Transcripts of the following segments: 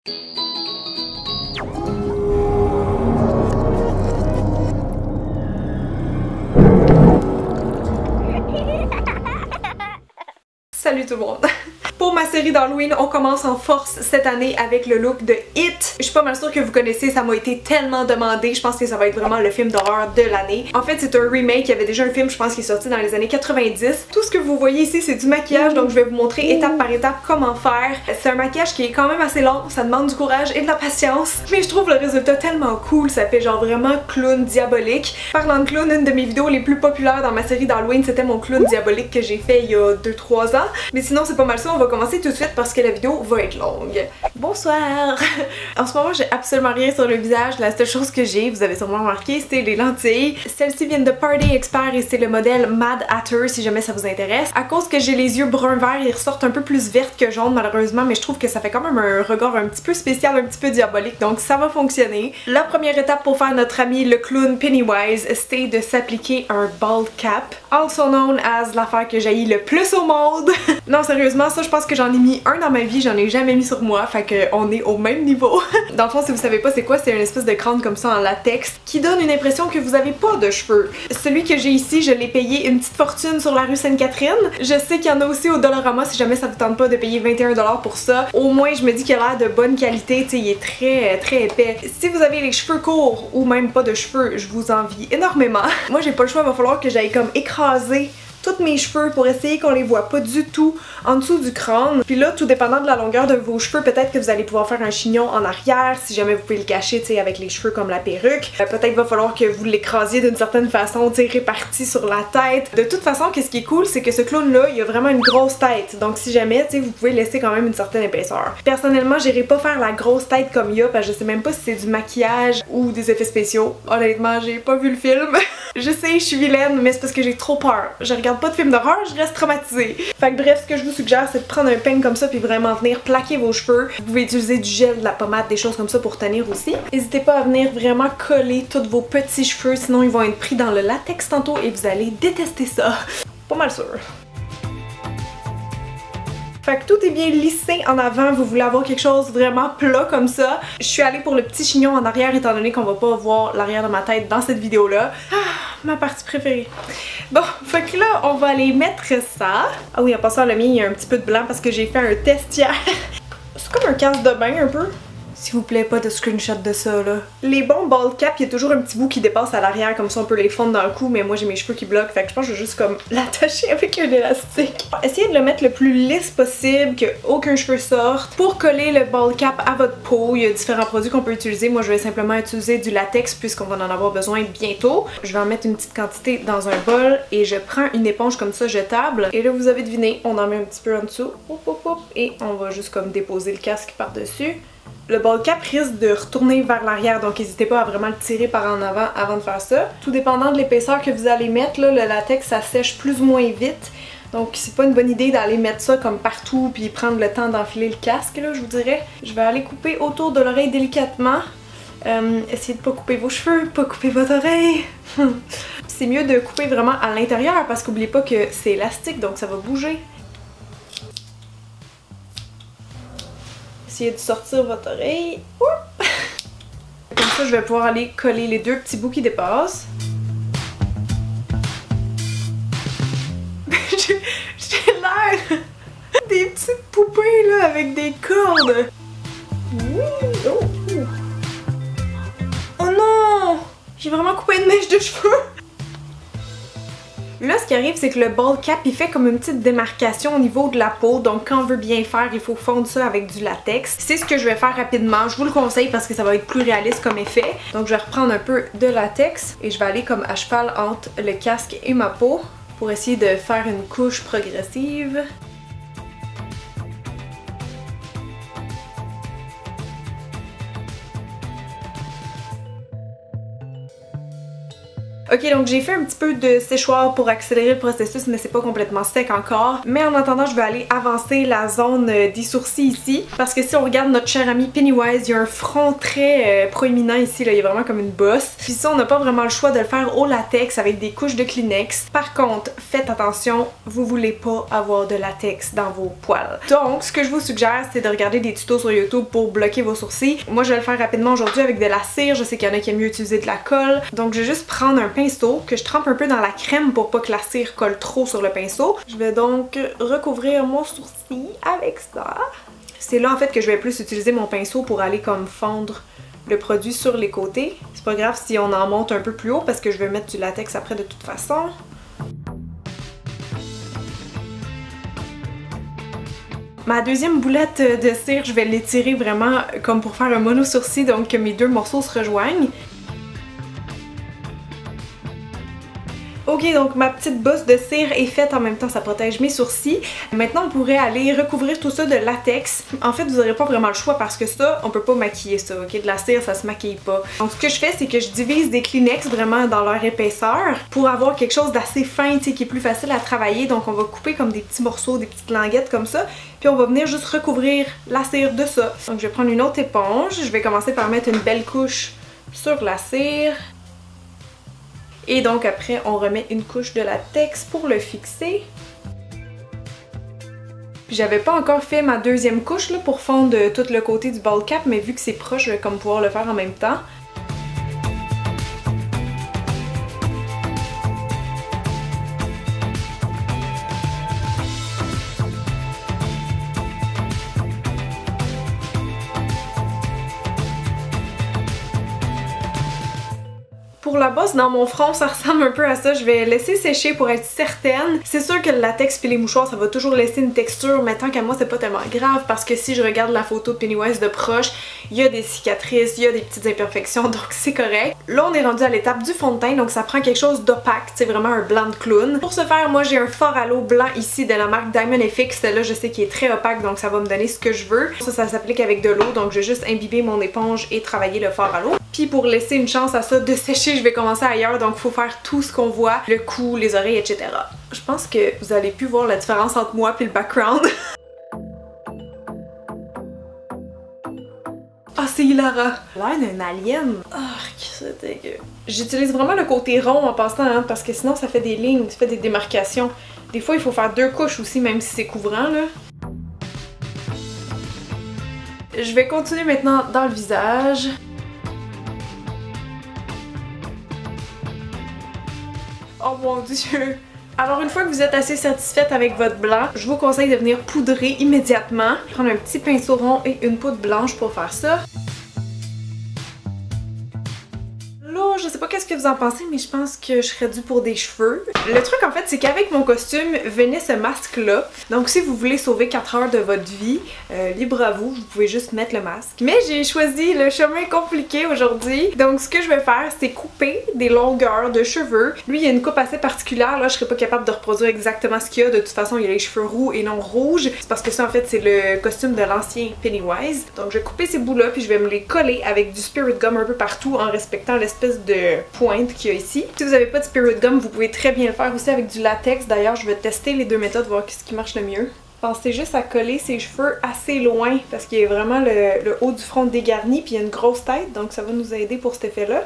Salut tout le monde! Pour ma série d'Halloween, on commence en force cette année avec le look de It. Je suis pas mal sûre que vous connaissez, ça m'a été tellement demandé, je pense que ça va être vraiment le film d'horreur de l'année. En fait, c'est un remake, il y avait déjà un film, je pense, qui est sorti dans les années 90. Tout ce que vous voyez ici, c'est du maquillage, donc je vais vous montrer étape par étape comment faire. C'est un maquillage qui est quand même assez long, ça demande du courage et de la patience, mais je trouve le résultat tellement cool, ça fait genre vraiment clown diabolique. Parlant de clown, une de mes vidéos les plus populaires dans ma série d'Halloween, c'était mon clown diabolique que j'ai fait il y a 2-3 ans. Mais sinon, c'est pas mal ça, on va commencer tout de suite parce que la vidéo va être longue. Bonsoir! En ce moment, j'ai absolument rien sur le visage. La seule chose que j'ai, vous avez sûrement remarqué, c'est les lentilles. Celles-ci viennent de Party Expert et c'est le modèle Mad Hatter si jamais ça vous intéresse. À cause que j'ai les yeux brun-vert, ils ressortent un peu plus vertes que jaunes malheureusement, mais je trouve que ça fait quand même un regard un petit peu spécial, un petit peu diabolique, donc ça va fonctionner. La première étape pour faire notre ami le clown Pennywise, c'est de s'appliquer un bald cap, also known as l'affaire que j'haïs le plus au monde. Non, sérieusement, ça je pense que j'en ai mis un dans ma vie, j'en ai jamais mis sur moi, fait qu'on est au même niveau. Dans le fond, si vous savez pas c'est quoi, c'est une espèce de crâne comme ça en latex qui donne une impression que vous avez pas de cheveux. Celui que j'ai ici, je l'ai payé une petite fortune sur la rue Sainte-Catherine. Je sais qu'il y en a aussi au Dollarama si jamais ça vous tente pas de payer 21$ pour ça. Au moins, je me dis qu'il a l'air de bonne qualité, tu sais, il est très épais. Si vous avez les cheveux courts ou même pas de cheveux, je vous envie énormément. Moi, j'ai pas le choix, il va falloir que j'aille comme écraser tous mes cheveux pour essayer qu'on les voit pas du tout en dessous du crâne. Puis là, tout dépendant de la longueur de vos cheveux, peut-être que vous allez pouvoir faire un chignon en arrière si jamais vous pouvez le cacher, tu sais, avec les cheveux comme la perruque. Peut-être va falloir que vous l'écrasiez d'une certaine façon, tu sais, réparti sur la tête. De toute façon, qu'est-ce qui est cool, c'est que ce clown-là, il a vraiment une grosse tête. Donc si jamais, tu sais, vous pouvez laisser quand même une certaine épaisseur. Personnellement, j'irai pas faire la grosse tête comme il y a, parce que je sais même pas si c'est du maquillage ou des effets spéciaux. Honnêtement, j'ai pas vu le film. Je sais, je suis vilaine, mais c'est parce que j'ai trop peur. Je regarde pas de films d'horreur, je reste traumatisée. Fait que bref, ce que je vous suggère, c'est de prendre un peigne comme ça puis vraiment venir plaquer vos cheveux. Vous pouvez utiliser du gel, de la pommade, des choses comme ça pour tenir aussi. N'hésitez pas à venir vraiment coller tous vos petits cheveux, sinon ils vont être pris dans le latex tantôt et vous allez détester ça. Pas mal sûr. Fait que tout est bien lissé en avant, vous voulez avoir quelque chose vraiment plat comme ça. Je suis allée pour le petit chignon en arrière étant donné qu'on va pas voir l'arrière de ma tête dans cette vidéo-là. Ah, ma partie préférée. Bon, fait que là, on va aller mettre ça. Ah oui, en passant le mien, il y a un petit peu de blanc parce que j'ai fait un test hier. C'est comme un casse de bain un peu. S'il vous plaît, pas de screenshot de ça, là. Les bons bald cap, il y a toujours un petit bout qui dépasse à l'arrière, comme ça on peut les fondre dans le cou, mais moi j'ai mes cheveux qui bloquent, fait que je pense que je vais juste comme l'attacher avec un élastique. Essayez de le mettre le plus lisse possible, que aucun cheveu sorte. Pour coller le bald cap à votre peau, il y a différents produits qu'on peut utiliser. Moi je vais simplement utiliser du latex puisqu'on va en avoir besoin bientôt. Je vais en mettre une petite quantité dans un bol et je prends une éponge comme ça jetable. Et là vous avez deviné, on en met un petit peu en dessous, hop, hop, hop, et on va juste comme déposer le casque par-dessus. Le bald cap risque de retourner vers l'arrière, donc n'hésitez pas à vraiment le tirer par en avant de faire ça. Tout dépendant de l'épaisseur que vous allez mettre, là, le latex ça sèche plus ou moins vite. Donc c'est pas une bonne idée d'aller mettre ça comme partout puis prendre le temps d'enfiler le casque là, je vous dirais. Je vais aller couper autour de l'oreille délicatement. Essayez de pas couper vos cheveux, pas couper votre oreille. C'est mieux de couper vraiment à l'intérieur parce qu'oubliez pas que c'est élastique donc ça va bouger. Essayez de sortir votre oreille. Oup! Comme ça, je vais pouvoir aller coller les deux petits bouts qui dépassent. J'ai l'air des petites poupées là avec des cordes. Oh non! J'ai vraiment coupé une mèche de cheveux. Là, ce qui arrive, c'est que le bald cap, il fait comme une petite démarcation au niveau de la peau. Donc, quand on veut bien faire, il faut fondre ça avec du latex. C'est ce que je vais faire rapidement. Je vous le conseille parce que ça va être plus réaliste comme effet. Donc, je vais reprendre un peu de latex et je vais aller comme à cheval entre le casque et ma peau pour essayer de faire une couche progressive. Ok, donc j'ai fait un petit peu de séchoir pour accélérer le processus, mais c'est pas complètement sec encore. Mais en attendant, je vais aller avancer la zone des sourcils ici, parce que si on regarde notre cher ami Pennywise, il y a un front très proéminent ici, là, il y a vraiment comme une bosse. Puis ça, on n'a pas vraiment le choix de le faire au latex avec des couches de Kleenex. Par contre, faites attention, vous voulez pas avoir de latex dans vos poils. Donc, ce que je vous suggère, c'est de regarder des tutos sur YouTube pour bloquer vos sourcils. Moi, je vais le faire rapidement aujourd'hui avec de la cire. Je sais qu'il y en a qui aiment mieux utiliser de la colle. Donc, je vais juste prendre un pinceau que je trempe un peu dans la crème pour pas que la cire colle trop sur le pinceau. Je vais donc recouvrir mon sourcil avec ça. C'est là, en fait, que je vais plus utiliser mon pinceau pour aller comme fondre le produit sur les côtés. C'est pas grave si on en monte un peu plus haut parce que je vais mettre du latex après de toute façon. Ma deuxième boulette de cire, je vais l'étirer vraiment comme pour faire un mono sourcil, donc que mes deux morceaux se rejoignent. Ok, donc ma petite bosse de cire est faite, en même temps ça protège mes sourcils. Maintenant on pourrait aller recouvrir tout ça de latex. En fait vous n'aurez pas vraiment le choix parce que ça, on peut pas maquiller ça, ok? De la cire ça se maquille pas. Donc ce que je fais c'est que je divise des Kleenex vraiment dans leur épaisseur pour avoir quelque chose d'assez fin, tu sais, qui est plus facile à travailler. Donc on va couper comme des petits morceaux, des petites languettes comme ça. Puis on va venir juste recouvrir la cire de ça. Donc je vais prendre une autre éponge, je vais commencer par mettre une belle couche sur la cire. Et donc après, on remet une couche de latex pour le fixer. Puis j'avais pas encore fait ma deuxième couche là, pour fondre tout le côté du ball cap, mais vu que c'est proche, je vais comme pouvoir le faire en même temps. Pour la bosse dans mon front, ça ressemble un peu à ça. Je vais laisser sécher pour être certaine. C'est sûr que le latex puis les mouchoirs, ça va toujours laisser une texture, mais tant qu'à moi, c'est pas tellement grave parce que si je regarde la photo de Pennywise de proche, il y a des cicatrices, il y a des petites imperfections, donc c'est correct. Là, on est rendu à l'étape du fond de teint, donc ça prend quelque chose d'opaque, c'est vraiment un blanc de clown. Pour ce faire, moi, j'ai un fard à l'eau blanc ici de la marque Diamond FX. Celle-là, je sais qu'il est très opaque, donc ça va me donner ce que je veux. Ça s'applique avec de l'eau, donc je vais juste imbiber mon éponge et travailler le fard à l'eau. Puis pour laisser une chance à ça de sécher, je vais commencer ailleurs, donc il faut faire tout ce qu'on voit, le cou, les oreilles, etc. Je pense que vous allez plus voir la différence entre moi et le background. Ah, c'est hilarant! L'air d'un alien! Ah, c'est dégueu. J'utilise vraiment le côté rond en passant, hein, parce que sinon ça fait des lignes, ça fait des démarcations. Des fois, il faut faire deux couches aussi, même si c'est couvrant, là. Je vais continuer maintenant dans le visage. Oh mon dieu! Alors une fois que vous êtes assez satisfaite avec votre blanc, je vous conseille de venir poudrer immédiatement. Prendre un petit pinceau rond et une poudre blanche pour faire ça. Là, je sais pas qu'est-ce que vous en pensez, mais je pense que je serais due pour des cheveux. Le truc en fait, c'est qu'avec mon costume venait ce masque-là. Donc si vous voulez sauver 4 heures de votre vie, libre à vous, vous pouvez juste mettre le masque. Mais j'ai choisi le chemin compliqué aujourd'hui. Donc ce que je vais faire, c'est couper des longueurs de cheveux. Lui, il y a une coupe assez particulière. Là, je serais pas capable de reproduire exactement ce qu'il y a. De toute façon, il y a les cheveux roux et non rouges. C'est parce que ça, en fait, c'est le costume de l'ancien Pennywise. Donc je vais couper ces bouts-là, puis je vais me les coller avec du Spirit Gum un peu partout en respectant l'espèce de pointe qu'il y a ici. Si vous n'avez pas de Spirit Gum, vous pouvez très bien le faire aussi avec du latex. D'ailleurs, je vais tester les deux méthodes, voir ce qui marche le mieux. Pensez juste à coller ses cheveux assez loin parce qu'il y a vraiment le haut du front dégarni puis il y a une grosse tête, donc ça va nous aider pour cet effet-là.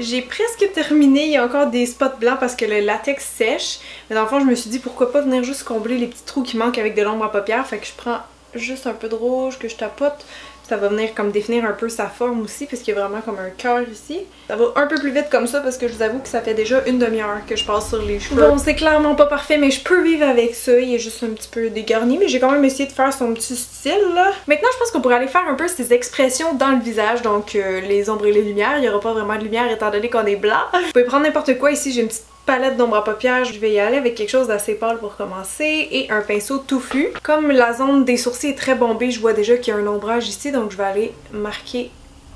J'ai presque terminé, il y a encore des spots blancs parce que le latex sèche. Mais dans le fond, je me suis dit pourquoi pas venir juste combler les petits trous qui manquent avec de l'ombre à paupières. Fait que je prends juste un peu de rouge que je tapote. Ça va venir comme définir un peu sa forme aussi parce qu'il y a vraiment comme un cœur ici. Ça va un peu plus vite comme ça parce que je vous avoue que ça fait déjà une demi-heure que je passe sur les cheveux. Bon, c'est clairement pas parfait mais je peux vivre avec ça. Il est juste un petit peu dégarni mais j'ai quand même essayé de faire son petit style là. Maintenant, je pense qu'on pourrait aller faire un peu ces expressions dans le visage. Donc les ombres et les lumières. Il n'y aura pas vraiment de lumière étant donné qu'on est blanc. Vous pouvez prendre n'importe quoi. Ici, j'ai une petite palette d'ombre à paupières, je vais y aller avec quelque chose d'assez pâle pour commencer et un pinceau touffu. Comme la zone des sourcils est très bombée, je vois déjà qu'il y a un ombrage ici, donc je vais aller marquer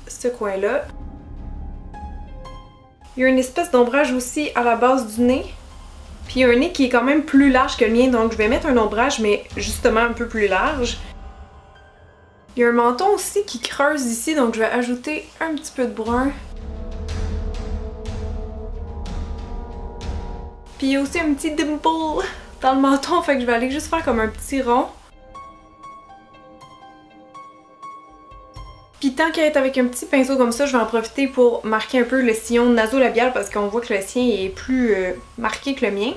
ce coin-là. Il y a une espèce d'ombrage aussi à la base du nez. Puis il y a un nez qui est quand même plus large que le mien, donc je vais mettre un ombrage, mais justement un peu plus large. Il y a un menton aussi qui creuse ici, donc je vais ajouter un petit peu de brun. Puis il y a aussi un petit dimple dans le menton, fait que je vais aller juste faire comme un petit rond. Puis tant qu'à être avec un petit pinceau comme ça, je vais en profiter pour marquer un peu le sillon nasolabial parce qu'on voit que le sien est plus marqué que le mien.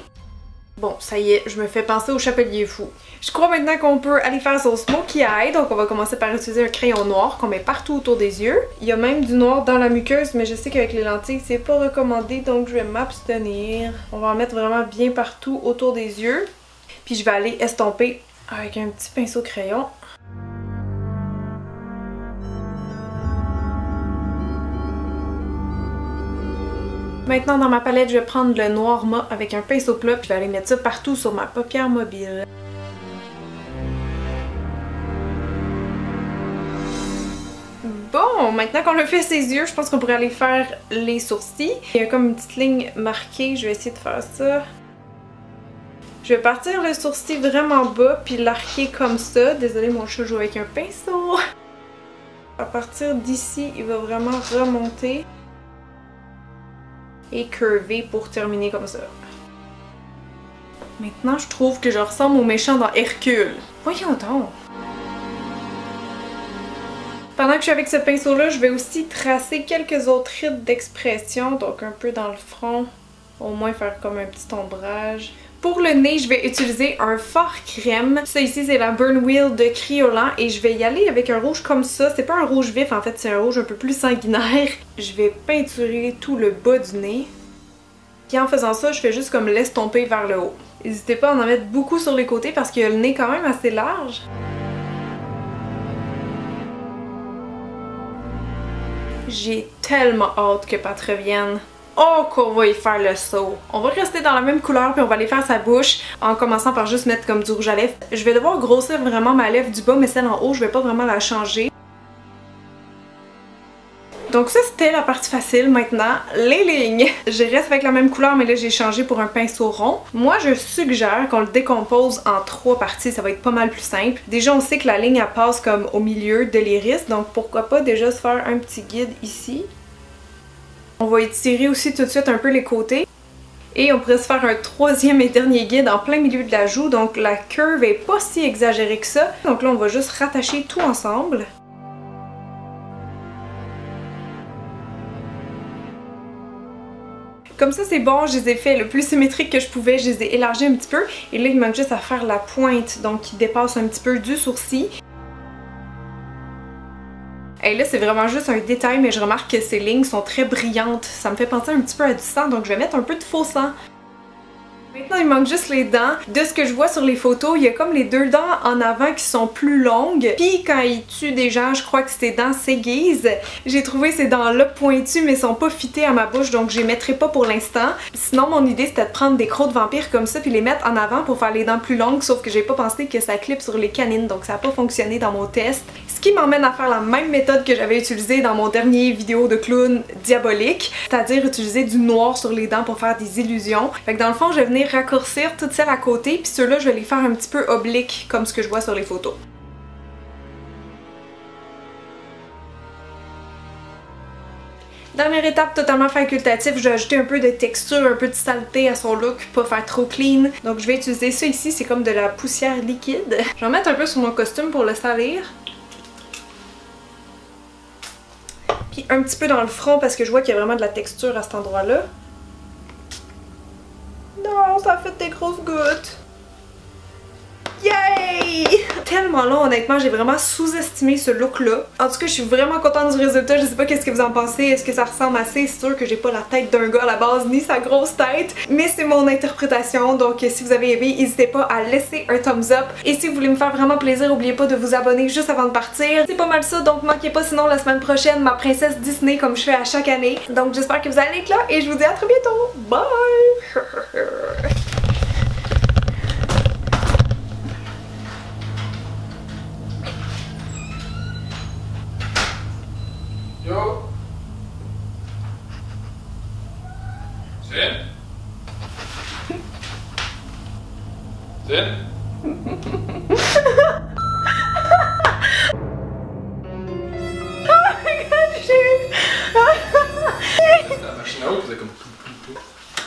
Bon, ça y est, je me fais penser au chapelier fou. Je crois maintenant qu'on peut aller faire son smokey eye, donc on va commencer par utiliser un crayon noir qu'on met partout autour des yeux. Il y a même du noir dans la muqueuse, mais je sais qu'avec les lentilles, c'est pas recommandé, donc je vais m'abstenir. On va en mettre vraiment bien partout autour des yeux. Puis je vais aller estomper avec un petit pinceau crayon. Maintenant dans ma palette, je vais prendre le noir mat avec un pinceau plat puis je vais aller mettre ça partout sur ma paupière mobile. Bon, maintenant qu'on a fait ses yeux, je pense qu'on pourrait aller faire les sourcils. Il y a comme une petite ligne marquée, je vais essayer de faire ça. Je vais partir le sourcil vraiment bas puis l'arquer comme ça. Désolée, mon chat joue avec un pinceau. À partir d'ici, il va vraiment remonter. Et curvé pour terminer comme ça. Maintenant, je trouve que je ressemble au méchant dans Hercule. Voyons donc! Pendant que je suis avec ce pinceau-là, je vais aussi tracer quelques autres rides d'expression, donc un peu dans le front, au moins faire comme un petit ombrage. Pour le nez, je vais utiliser un fard crème. Ça ici, c'est la Burn Wheel de Kryolan et je vais y aller avec un rouge comme ça. C'est pas un rouge vif, en fait, c'est un rouge un peu plus sanguinaire. Je vais peinturer tout le bas du nez. Puis en faisant ça, je fais juste comme l'estomper vers le haut. N'hésitez pas à en mettre beaucoup sur les côtés parce qu'il y a le nez quand même assez large. J'ai tellement hâte que Pat revienne. Oh, qu'on va y faire le saut! On va rester dans la même couleur puis on va aller faire sa bouche en commençant par juste mettre comme du rouge à lèvres. Je vais devoir grossir vraiment ma lèvre du bas, mais celle en haut, je vais pas vraiment la changer. Donc ça, c'était la partie facile. Maintenant, les lignes. Je reste avec la même couleur, mais là, j'ai changé pour un pinceau rond. Moi, je suggère qu'on le décompose en 3 parties. Ça va être pas mal plus simple. Déjà, on sait que la ligne, elle passe comme au milieu de l'iris. Donc pourquoi pas déjà se faire un petit guide ici. On va étirer aussi tout de suite un peu les côtés. Et on pourrait se faire un 3e et dernier guide en plein milieu de la joue. Donc la curve est pas si exagérée que ça. Donc là, on va juste rattacher tout ensemble. Comme ça, c'est bon, je les ai fait le plus symétrique que je pouvais. Je les ai élargis un petit peu. Et là, il manque juste à faire la pointe, donc qui dépasse un petit peu du sourcil. Et là, c'est vraiment juste un détail, mais je remarque que ces lignes sont très brillantes. Ça me fait penser un petit peu à du sang, donc je vais mettre un peu de faux sang. Maintenant, il manque juste les dents. De ce que je vois sur les photos, il y a comme les 2 dents en avant qui sont plus longues. Puis quand il tue des gens, je crois que ces dents s'aiguisent. J'ai trouvé ces dents-là pointues, mais sont pas fitées à ma bouche, donc je les mettrai pas pour l'instant. Sinon, mon idée, c'était de prendre des crocs de vampire comme ça, puis les mettre en avant pour faire les dents plus longues, sauf que j'ai pas pensé que ça clip sur les canines, donc ça a pas fonctionné dans mon test. Ce qui m'emmène à faire la même méthode que j'avais utilisée dans mon dernier vidéo de clown diabolique, c'est-à-dire utiliser du noir sur les dents pour faire des illusions. Fait que dans le fond, je vais venir raccourcir toutes celles à côté, puis ceux-là, je vais les faire un petit peu obliques, comme ce que je vois sur les photos. Dernière étape totalement facultative, je vais ajouter un peu de texture, un peu de saleté à son look, pas faire trop clean. Donc je vais utiliser ça ici, c'est comme de la poussière liquide. Je vais en mettre un peu sur mon costume pour le salir. Puis un petit peu dans le front parce que je vois qu'il y a vraiment de la texture à cet endroit-là. Non, ça a fait des grosses gouttes. Yay! Tellement long, honnêtement, j'ai vraiment sous-estimé ce look-là. En tout cas, je suis vraiment contente du résultat. Je sais pas qu'est-ce que vous en pensez. Est-ce que ça ressemble assez? C'est sûr que j'ai pas la tête d'un gars à la base, ni sa grosse tête. Mais c'est mon interprétation. Donc, si vous avez aimé, n'hésitez pas à laisser un thumbs up. Et si vous voulez me faire vraiment plaisir, n'oubliez pas de vous abonner juste avant de partir. C'est pas mal ça, donc manquez pas. Sinon, la semaine prochaine, ma princesse Disney, comme je fais à chaque année. Donc, j'espère que vous allez être là. Et je vous dis à très bientôt. Bye! Yo! C'est? Oh my god, j'ai eu... La machine à eau faisait comme...